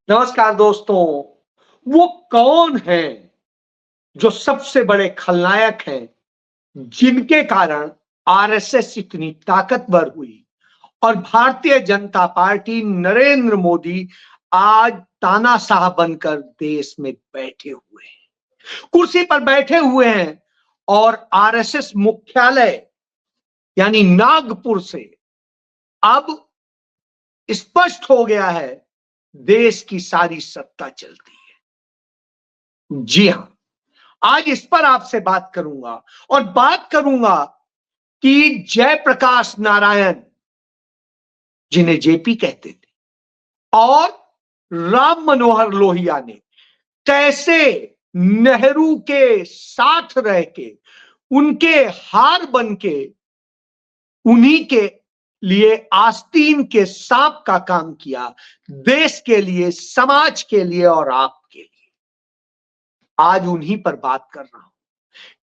नमस्कार दोस्तों। वो कौन है जो सबसे बड़े खलनायक हैं जिनके कारण आरएसएस इतनी ताकतवर हुई और भारतीय जनता पार्टी नरेंद्र मोदी आज तानाशाह बनकर देश में बैठे हुए हैं, कुर्सी पर बैठे हुए हैं और आरएसएस मुख्यालय यानी नागपुर से अब स्पष्ट हो गया है देश की सारी सत्ता चलती है। जी हां, आज इस पर आपसे बात करूंगा और बात करूंगा कि जयप्रकाश नारायण, जिन्हें जेपी कहते थे, और राम मनोहर लोहिया ने कैसे नेहरू के साथ रह के उनके हार बन के उन्हीं के लिए आस्तीन के सांप का काम किया, देश के लिए, समाज के लिए और आपके लिए। आज उन्हीं पर बात कर रहा हूं।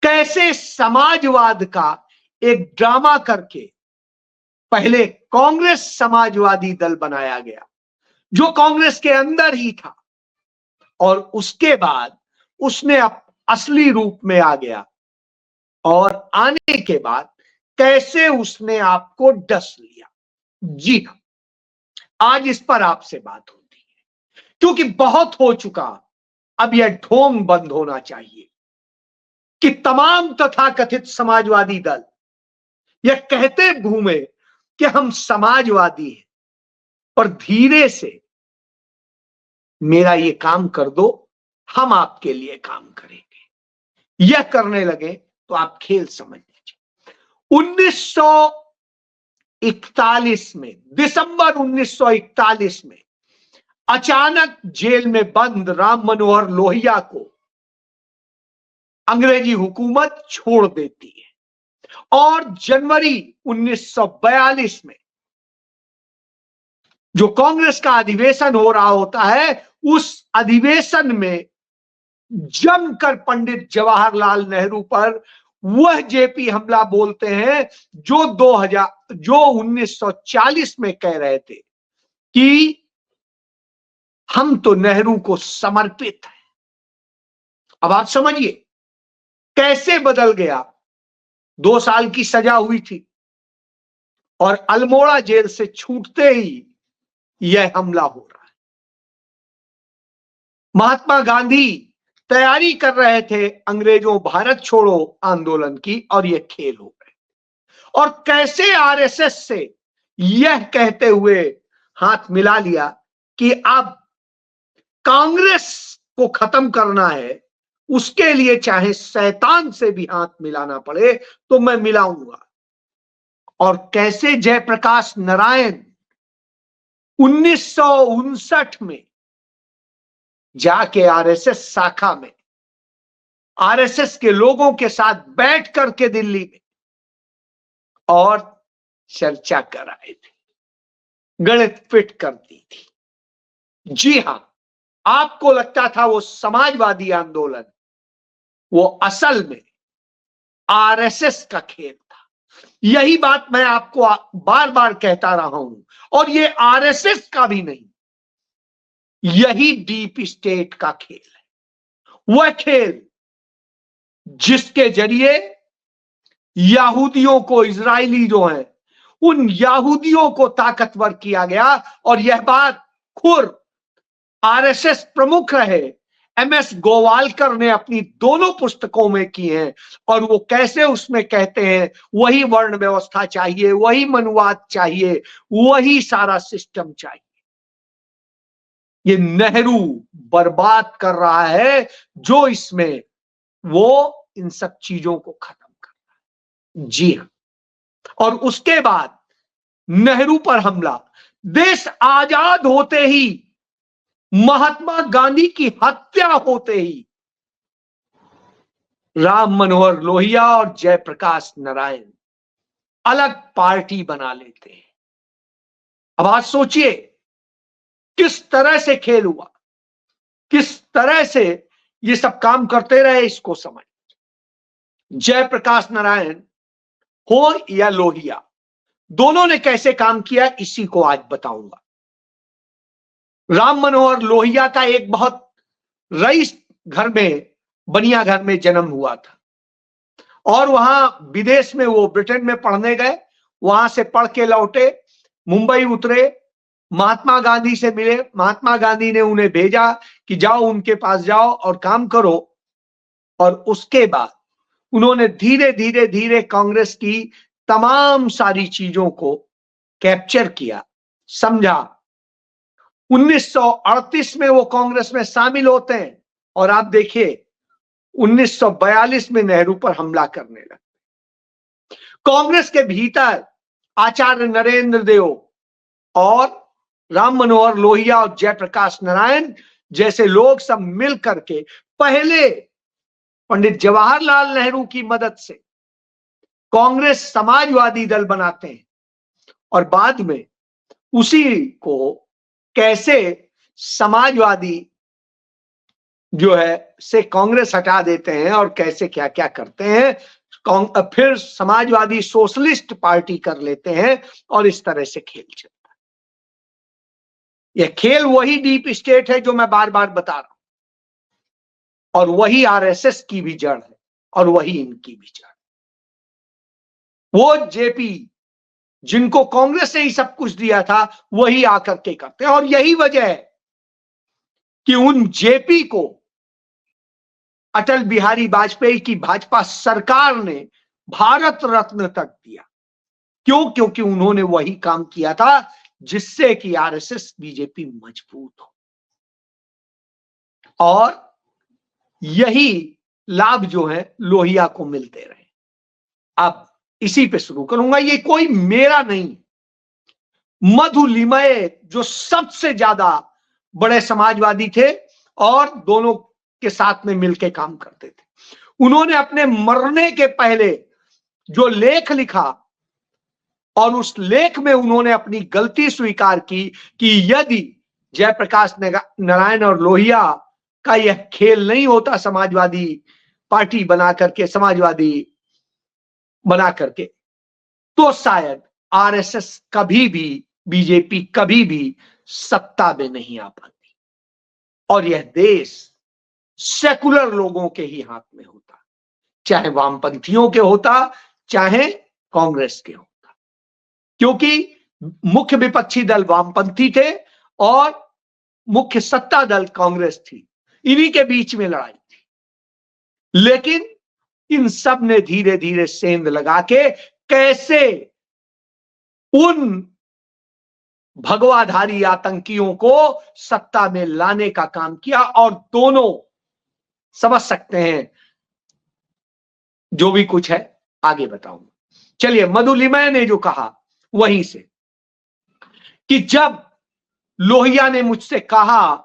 कैसे समाजवाद का एक ड्रामा करके पहले कांग्रेस समाजवादी दल बनाया गया जो कांग्रेस के अंदर ही था, और उसके बाद उसने असली रूप में आ गया, और आने के बाद कैसे उसने आपको डस लिया। जी हां, आज इस पर आपसे बात होती है क्योंकि बहुत हो चुका। अब यह ढोंग बंद होना चाहिए कि तमाम तथाकथित समाजवादी दल यह कहते घूमे कि हम समाजवादी हैं, पर धीरे से मेरा ये काम कर दो, हम आपके लिए काम करेंगे, यह करने लगे तो आप खेल समझ लीजिए। 1941 में, दिसंबर 1941 में अचानक जेल में बंद राम मनोहर लोहिया को अंग्रेजी हुकूमत छोड़ देती है, और जनवरी 1942 में जो कांग्रेस का अधिवेशन हो रहा होता है, उस अधिवेशन में जमकर पंडित जवाहरलाल नेहरू पर वह जेपी हमला बोलते हैं जो 1940 में कह रहे थे कि हम तो नेहरू को समर्पित हैं। अब आप समझिए कैसे बदल गया। 2 साल की सजा हुई थी और अल्मोड़ा जेल से छूटते ही यह हमला हो रहा है। महात्मा गांधी तैयारी कर रहे थे अंग्रेजों भारत छोड़ो आंदोलन की, और यह खेल हो गए। और कैसे आरएसएस से यह कहते हुए हाथ मिला लिया कि अब कांग्रेस को खत्म करना है, उसके लिए चाहे शैतान से भी हाथ मिलाना पड़े तो मैं मिलाऊंगा। और कैसे जयप्रकाश नारायण 1959 में जाके आरएसएस शाखा में आरएसएस के लोगों के साथ बैठ करके दिल्ली में और चर्चा कर आए थे, गणित फिट कर दी थी। जी हां, आपको लगता था वो समाजवादी आंदोलन, वो असल में आरएसएस का खेल था। यही बात मैं आपको बार बार कहता रहा हूं, और ये आरएसएस का भी नहीं, यही डीप स्टेट का खेल है। वह खेल जिसके जरिए यहूदियों को, इजरायली जो हैं, उन यहूदियों को ताकतवर किया गया। और यह बात खुद आरएसएस प्रमुख रहे एमएस गोवालकर ने अपनी दोनों पुस्तकों में की हैं, और वो कैसे उसमें कहते हैं वही वर्ण व्यवस्था चाहिए, वही मनुवाद चाहिए, वही सारा सिस्टम चाहिए। ये नेहरू बर्बाद कर रहा है जो इसमें वो इन सब चीजों को खत्म कर रहा है। जी हां, और उसके बाद नेहरू पर हमला, देश आजाद होते ही, महात्मा गांधी की हत्या होते ही राम मनोहर लोहिया और जयप्रकाश नारायण अलग पार्टी बना लेते हैं। अब आज सोचिए किस तरह से खेल हुआ, किस तरह से ये सब काम करते रहे। इसको समझ, जयप्रकाश नारायण हो या लोहिया, दोनों ने कैसे काम किया इसी को आज बताऊंगा। राम मनोहर लोहिया का एक बहुत रईस घर में, बनिया घर में जन्म हुआ था और वहां विदेश में वो ब्रिटेन में पढ़ने गए, वहां से पढ़ के लौटे, मुंबई उतरे, महात्मा गांधी से मिले। महात्मा गांधी ने उन्हें भेजा कि जाओ उनके पास जाओ और काम करो, और उसके बाद उन्होंने धीरे धीरे धीरे कांग्रेस की तमाम सारी चीजों को कैप्चर किया, समझा। 1938 में वो कांग्रेस में शामिल होते हैं और आप देखिए 1942 में नेहरू पर हमला करने लगे। कांग्रेस के भीतर आचार्य नरेंद्र देव और राम मनोहर लोहिया और जयप्रकाश नारायण जैसे लोग सब मिल करके पहले पंडित जवाहरलाल नेहरू की मदद से कांग्रेस समाजवादी दल बनाते हैं और बाद में उसी को कैसे समाजवादी जो है से कांग्रेस हटा देते हैं और कैसे क्या क्या करते हैं, फिर समाजवादी सोशलिस्ट पार्टी कर लेते हैं और इस तरह से खेल चलता है। यह खेल वही डीप स्टेट है जो मैं बार बार बता रहा हूं, और वही आरएसएस की भी जड़ है और वही इनकी भी जड़। वो जेपी जिनको कांग्रेस ने ही सब कुछ दिया था वही आकर के करते हैं, और यही वजह है कि उन जेपी को अटल बिहारी वाजपेयी की भाजपा सरकार ने भारत रत्न तक दिया। क्यों? क्योंकि उन्होंने वही काम किया था जिससे कि आरएसएस बीजेपी मजबूत हो, और यही लाभ जो है लोहिया को मिलते रहे। अब इसी पे शुरू करूंगा, ये कोई मेरा नहीं, मधुलिमय जो सबसे ज्यादा बड़े समाजवादी थे और दोनों के साथ में मिलकर काम करते थे, उन्होंने अपने मरने के पहले जो लेख लिखा और उस लेख में उन्होंने अपनी गलती स्वीकार की कि यदि जयप्रकाश नारायण और लोहिया का यह खेल नहीं होता समाजवादी पार्टी बना करके, समाजवादी बना करके, तो शायद आरएसएस कभी भी, बीजेपी कभी भी सत्ता में नहीं आ पाती और यह देश सेकुलर लोगों के ही हाथ में होता, चाहे वामपंथियों के होता चाहे कांग्रेस के होता, क्योंकि मुख्य विपक्षी दल वामपंथी थे और मुख्य सत्ता दल कांग्रेस थी, इन्हीं के बीच में लड़ाई थी। लेकिन इन सब ने धीरे धीरे सेंध लगा के कैसे उन भगवाधारी आतंकियों को सत्ता में लाने का काम किया, और दोनों समझ सकते हैं जो भी कुछ है आगे बताऊंगा। चलिए, मधुलिमय ने जो कहा वहीं से कि जब लोहिया ने मुझसे कहा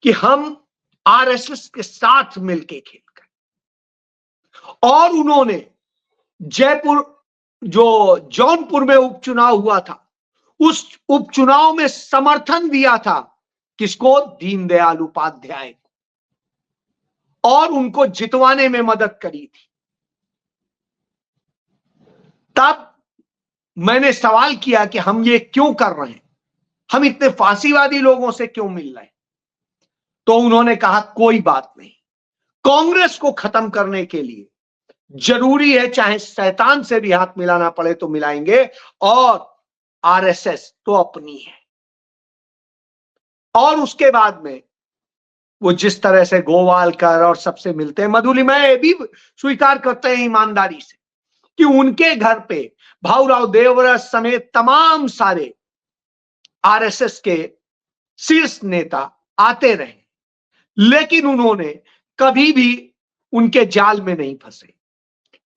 कि हम आरएसएस के साथ मिलके खेल कर, और उन्होंने जयपुर जो जौनपुर में उपचुनाव हुआ था उस उपचुनाव में समर्थन दिया था किसको? दीनदयाल उपाध्याय को, और उनको जितवाने में मदद करी थी। तब मैंने सवाल किया कि हम ये क्यों कर रहे हैं, हम इतने फांसीवादी लोगों से क्यों मिल रहे हैं? तो उन्होंने कहा कोई बात नहीं, कांग्रेस को खत्म करने के लिए जरूरी है चाहे शैतान से भी हाथ मिलाना पड़े तो मिलाएंगे, और आरएसएस तो अपनी है। और उसके बाद में वो जिस तरह से गोवालकर और सबसे मिलते हैं, मधुलिमय भी स्वीकार करते हैं ईमानदारी से कि उनके घर पे भाऊराव देवरस समेत तमाम सारे आरएसएस के शीर्ष नेता आते रहे, लेकिन उन्होंने कभी भी उनके जाल में नहीं फंसे,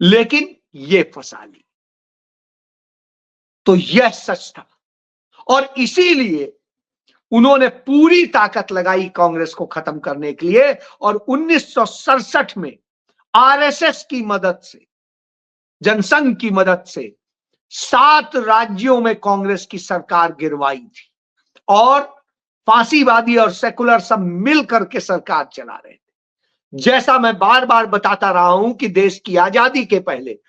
लेकिन ये फंसा ली। तो यह सच था, और इसीलिए उन्होंने पूरी ताकत लगाई कांग्रेस को खत्म करने के लिए, और 1967 में आरएसएस की मदद से, जनसंघ की मदद से 7 राज्यों में कांग्रेस की सरकार गिरवाई थी, और फांसीवादी और सेकुलर सब मिल करके सरकार चला रहे थे। जैसा मैं बार बार बताता रहा हूं कि देश की आजादी के पहले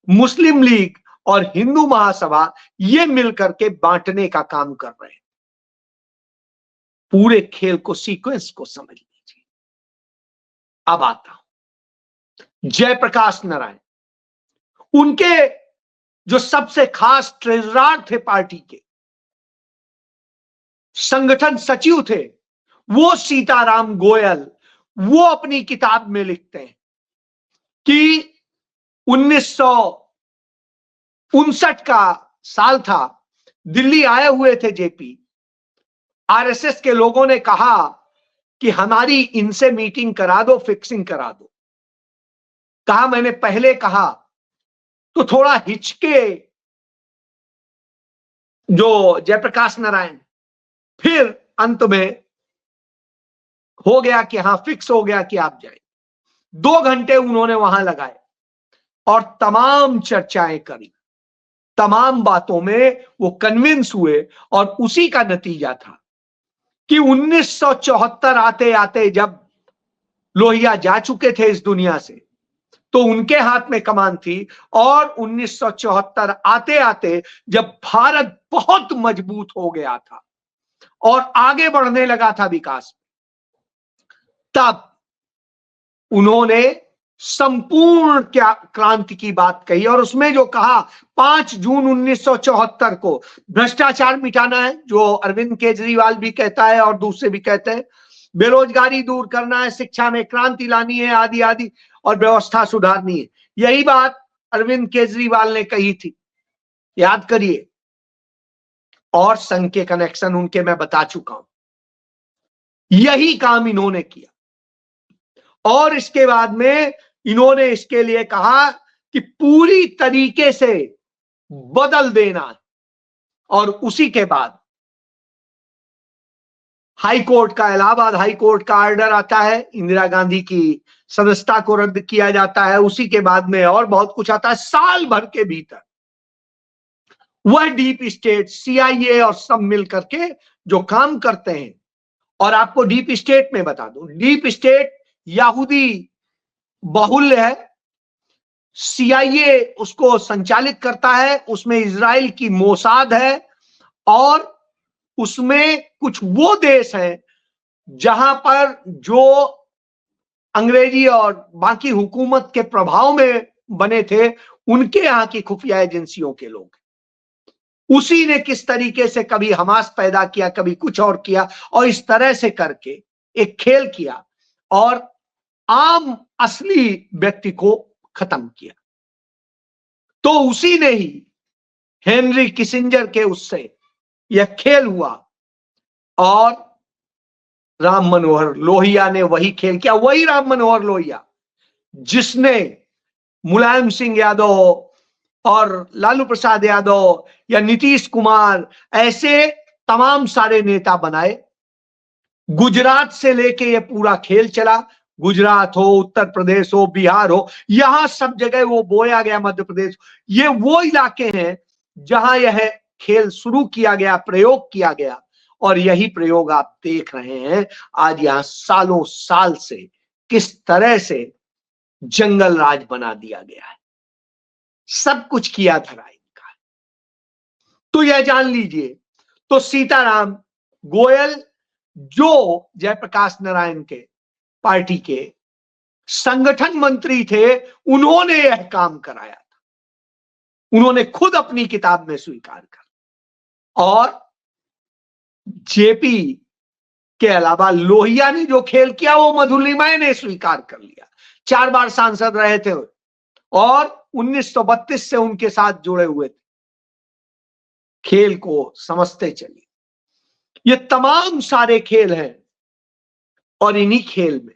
मुस्लिम लीग और हिंदू महासभा ये मिलकर के बांटने का काम कर रहे हैं। पूरे खेल को, सीक्वेंस को समझ लीजिए। अब आता हूं जयप्रकाश नारायण, उनके जो सबसे खास ट्रेजरार थे पार्टी के, संगठन सचिव थे, वो सीताराम गोयल, वो अपनी किताब में लिखते हैं कि 1959 का साल था, दिल्ली आए हुए थे जेपी, आरएसएस के लोगों ने कहा कि हमारी इनसे मीटिंग करा दो, फिक्सिंग करा दो। कहा, मैंने पहले कहा तो थोड़ा हिचके जो जयप्रकाश नारायण, फिर अंत में हो गया कि हां फिक्स हो गया कि आप जाए। 2 घंटे उन्होंने वहां लगाए और तमाम चर्चाएं करी, तमाम बातों में वो कन्विंस हुए, और उसी का नतीजा था कि 1974 आते आते जब लोहिया जा चुके थे इस दुनिया से, तो उनके हाथ में कमान थी, और 1974 आते आते जब भारत बहुत मजबूत हो गया था और आगे बढ़ने लगा था विकास, तब उन्होंने संपूर्ण क्या क्रांति की बात कही, और उसमें जो कहा 5 जून 1974 को भ्रष्टाचार मिटाना है, जो अरविंद केजरीवाल भी कहता है और दूसरे भी कहते हैं, बेरोजगारी दूर करना है, शिक्षा में क्रांति लानी है, आदि आदि, और व्यवस्था सुधारनी है। यही बात अरविंद केजरीवाल ने कही थी, याद करिए। और संघ के कनेक्शन उनके मैं बता चुका हूं, यही काम इन्होंने किया। और इसके बाद में इन्होंने इसके लिए कहा कि पूरी तरीके से बदल देना है, और उसी के बाद हाई कोर्ट का, इलाहाबाद हाई कोर्ट का ऑर्डर आता है, इंदिरा गांधी की सदस्यता को रद्द किया जाता है, उसी के बाद में और बहुत कुछ आता है। साल भर के भीतर वह डीप स्टेट, सीआईए और सब मिल करके जो काम करते हैं, और आपको डीप स्टेट में बता दूं, डीप स्टेट यहूदी बाहुल्य है, सीआईए उसको संचालित करता है, उसमें इजराइल की मोसाद है, और उसमें कुछ वो देश हैं जहां पर जो अंग्रेजी और बाकी हुकूमत के प्रभाव में बने थे, उनके यहां की खुफिया एजेंसियों के लोग। उसी ने किस तरीके से कभी हमास पैदा किया, कभी कुछ और किया, और इस तरह से करके एक खेल किया और आम असली व्यक्ति को खत्म किया। तो उसी ने ही हेनरी किसिंजर के उससे यह खेल हुआ, और राम मनोहर लोहिया ने वही खेल किया। वही राम मनोहर लोहिया जिसने मुलायम सिंह यादव और लालू प्रसाद यादव या नीतीश कुमार ऐसे तमाम सारे नेता बनाए। गुजरात से लेके ये पूरा खेल चला, गुजरात हो, उत्तर प्रदेश हो, बिहार हो, यहां सब जगह वो बोया गया, मध्य प्रदेश, ये वो इलाके हैं जहां यह खेल शुरू किया गया, प्रयोग किया गया, और यही प्रयोग आप देख रहे हैं आज यहां सालों साल से किस तरह से जंगल राज बना दिया गया है, सब कुछ किया धरा इनका। तो यह जान लीजिए, तो सीताराम गोयल जो जयप्रकाश नारायण के पार्टी के संगठन मंत्री थे, उन्होंने यह काम कराया था, उन्होंने खुद अपनी किताब में स्वीकार कर। और जेपी के अलावा लोहिया ने जो खेल किया वो मधुलिमाय ने स्वीकार कर लिया। 4 बार सांसद रहे थे और 1932 से उनके साथ जुड़े हुए थे। खेल को समझते चलिए, ये तमाम सारे खेल हैं, और इन्हीं खेल में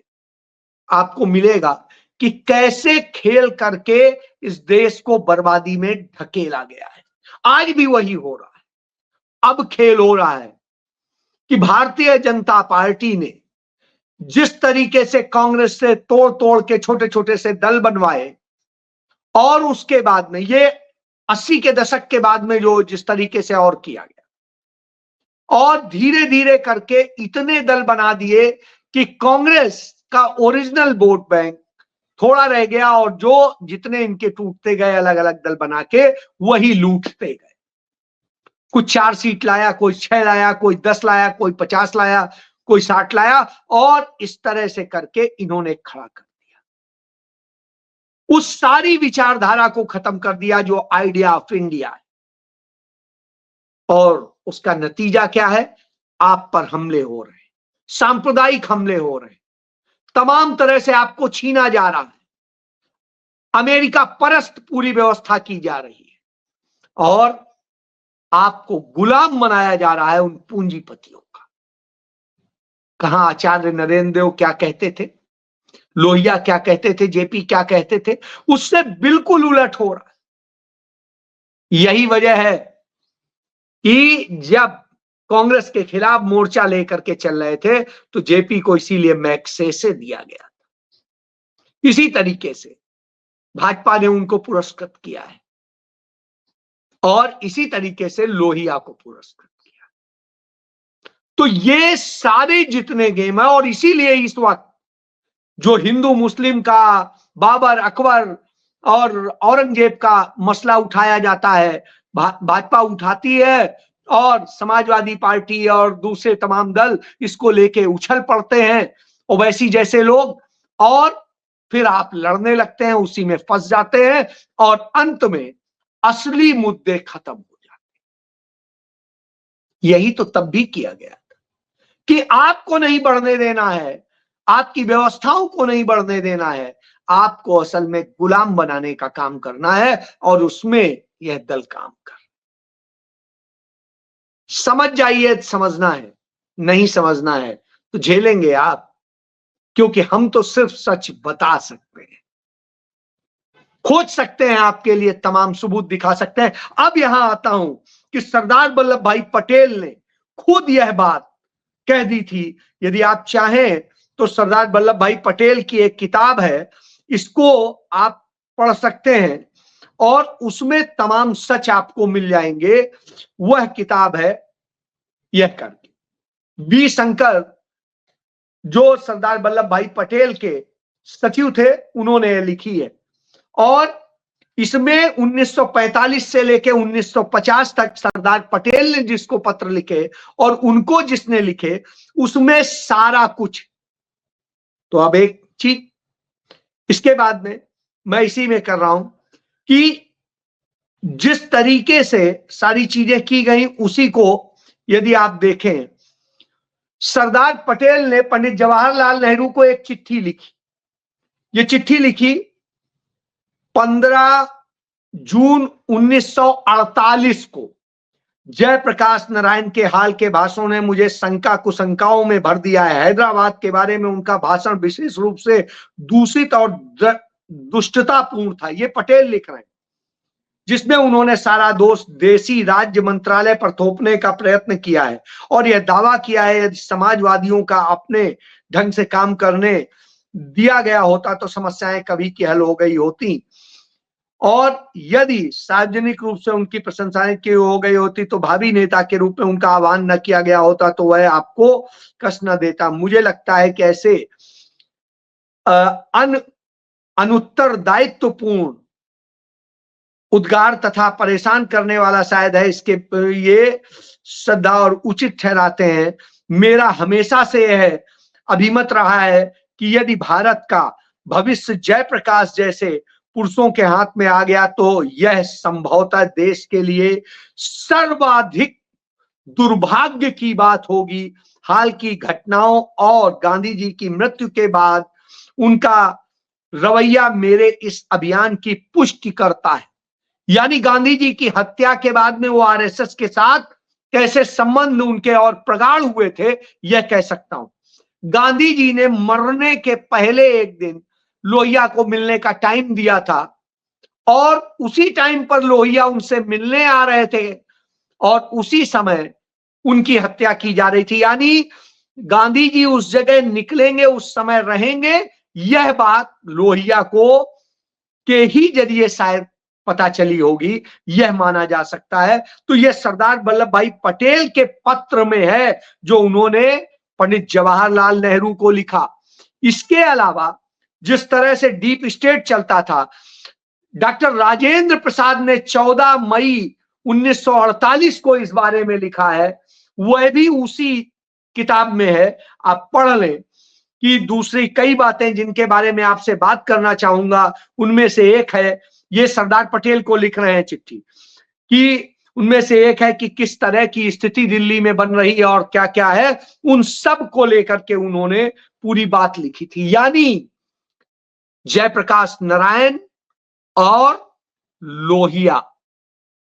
आपको मिलेगा कि कैसे खेल करके इस देश को बर्बादी में ढकेला गया है। आज भी वही हो रहा है। अब खेल हो रहा है कि भारतीय जनता पार्टी ने जिस तरीके से कांग्रेस से तोड़ तोड़ के छोटे छोटे से दल बनवाए, और उसके बाद में ये 80 के दशक के बाद में जो जिस तरीके से और किया गया, और धीरे धीरे करके इतने दल बना दिए कि कांग्रेस का ओरिजिनल वोट बैंक थोड़ा रह गया, और जो जितने इनके टूटते गए अलग अलग दल बना के वही लूटते गए। कुछ 4 सीट लाया, कोई 6 लाया, कोई 10 लाया, कोई 50 लाया, कोई 60 लाया, और इस तरह से करके इन्होंने खड़ा कर दिया। उस सारी विचारधारा को खत्म कर दिया जो आइडिया ऑफ इंडिया है। और उसका नतीजा क्या है? आप पर हमले हो रहे हैं, सांप्रदायिक हमले हो रहे हैं, तमाम तरह से आपको छीना जा रहा है, अमेरिका परस्त पूरी व्यवस्था की जा रही है, और आपको गुलाम बनाया जा रहा है उन पूंजीपतियों का। कहां आचार्य नरेंद्र देव क्या कहते थे, लोहिया क्या कहते थे, जेपी क्या कहते थे, उससे बिल्कुल उलट हो रहा है। यही वजह है कि जब कांग्रेस के खिलाफ मोर्चा लेकर के चल रहे थे तो जेपी को इसीलिए मैग्सेसे दिया गया था। इसी तरीके से भाजपा ने उनको पुरस्कृत किया है, और इसी तरीके से लोहिया को पुरस्कृत किया। तो ये सारे जितने गेम है, और इसीलिए इस वक्त जो हिंदू मुस्लिम का, बाबर अकबर और औरंगजेब का मसला उठाया जाता है, भाजपा उठाती है, और समाजवादी पार्टी और दूसरे तमाम दल इसको लेके उछल पड़ते हैं, ओवैसी जैसे लोग, और फिर आप लड़ने लगते हैं, उसी में फंस जाते हैं, और अंत में असली मुद्दे खत्म हो जाते हैं। यही तो तब भी किया गया था कि आपको नहीं बढ़ने देना है, आपकी व्यवस्थाओं को नहीं बढ़ने देना है, आपको असल में गुलाम बनाने का काम करना है, और उसमें यह दल काम कर। समझ जाइए, समझना है, नहीं समझना है तो झेलेंगे आप, क्योंकि हम तो सिर्फ सच बता सकते हैं, खोज सकते हैं, आपके लिए तमाम सबूत दिखा सकते हैं। अब यहां आता हूं कि सरदार वल्लभ भाई पटेल ने खुद यह बात कह दी थी। यदि आप चाहें तो सरदार वल्लभ भाई पटेल की एक किताब है, इसको आप पढ़ सकते हैं, और उसमें तमाम सच आपको मिल जाएंगे। वह किताब है यह करके बी शंकर, जो सरदार वल्लभ भाई पटेल के सचिव थे, उन्होंने लिखी है। और इसमें 1945 से लेकर 1950 तक सरदार पटेल ने जिसको पत्र लिखे और उनको जिसने लिखे, उसमें सारा कुछ। तो अब एक चीज इसके बाद में मैं इसी में कर रहा हूं कि जिस तरीके से सारी चीजें की गई, उसी को यदि आप देखें, सरदार पटेल ने पंडित जवाहरलाल नेहरू को एक चिट्ठी लिखी। ये चिट्ठी लिखी 15 जून 1948 को। जयप्रकाश नारायण के हाल के भाषणों ने मुझे शंका कुशंकाओं में भर दिया है। हैदराबाद के बारे में उनका भाषण विशेष रूप से दूषित और दुष्टतापूर्ण था, ये पटेल लिख रहे हैं, जिसमें उन्होंने सारा दोष देशी राज्य मंत्रालय पर थोपने का प्रयत्न किया है, और यह दावा किया है यदि समाजवादियों का अपने ढंग से काम करने दिया गया होता तो समस्याएं कभी की हल हो गई होती, और यदि सार्वजनिक रूप से उनकी प्रशंसाएं की हो गई होती तो भावी नेता के रूप में उनका आह्वान न किया गया होता तो वह आपको कष्ट न देता। मुझे लगता है कि ऐसे अनुत्तरदायित्वपूर्ण उद्गार तथा परेशान करने वाला शायद है, इसके ये सदा और उचित ठहराते हैं। मेरा हमेशा से यह अभिमत रहा है कि यदि भारत का भविष्य जयप्रकाश जैसे पुरुषों के हाथ में आ गया तो यह संभवतः देश के लिए सर्वाधिक दुर्भाग्य की बात होगी। हाल की घटनाओं और गांधी जी की मृत्यु के बाद उनका रवैया मेरे इस अभियान की पुष्टि करता है। यानी गांधी जी की हत्या के बाद में वो आरएसएस के साथ कैसे संबंध उनके और प्रगाढ़ हुए थे, यह कह सकता हूं। गांधी जी ने मरने के पहले एक दिन लोहिया को मिलने का टाइम दिया था, और उसी टाइम पर लोहिया उनसे मिलने आ रहे थे, और उसी समय उनकी हत्या की जा रही थी। यानी गांधी जी उस जगह निकलेंगे, उस समय रहेंगे, यह बात लोहिया को के ही जरिए शायद पता चली होगी, यह माना जा सकता है। तो यह सरदार वल्लभ भाई पटेल के पत्र में है जो उन्होंने पंडित जवाहरलाल नेहरू को लिखा। इसके अलावा जिस तरह से डीप स्टेट चलता था, डॉक्टर राजेंद्र प्रसाद ने 14 मई 1948 को इस बारे में लिखा है, वह भी उसी किताब में है, आप पढ़ लें। कि दूसरी कई बातें जिनके बारे में आपसे बात करना चाहूंगा, उनमें से एक है, ये सरदार पटेल को लिख रहे हैं चिट्ठी, कि उनमें से एक है कि किस तरह की स्थिति दिल्ली में बन रही है और क्या क्या है, उन सब को लेकर के उन्होंने पूरी बात लिखी थी। यानी जयप्रकाश नारायण और लोहिया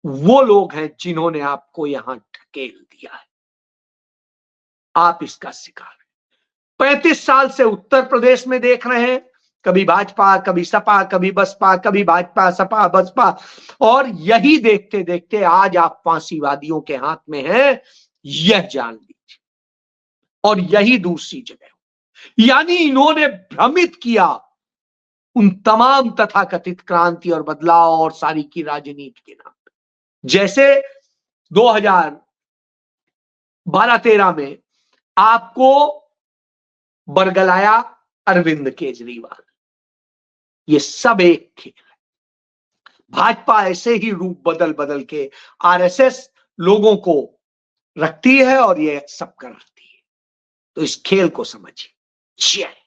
वो लोग हैं जिन्होंने आपको यहां ढकेल दिया है, आप इसका शिकार हैं। 35 साल से उत्तर प्रदेश में देख रहे हैं, कभी भाजपा, कभी सपा, कभी बसपा, कभी भाजपा सपा बसपा, और यही देखते देखते आज आप फांसीवादियों के हाथ में हैं, यह जान लीजिए। और यही दूसरी जगह, यानी इन्होंने भ्रमित किया उन तमाम तथाकथित क्रांति और बदलाव और सारी की राजनीति के नाम पे। जैसे 2012-13 में आपको बरगलाया अरविंद केजरीवाल, ये सब एक खेल है। भाजपा ऐसे ही रूप बदल बदल के आरएसएस लोगों को रखती है और ये सब करती है। तो इस खेल को समझिए। जय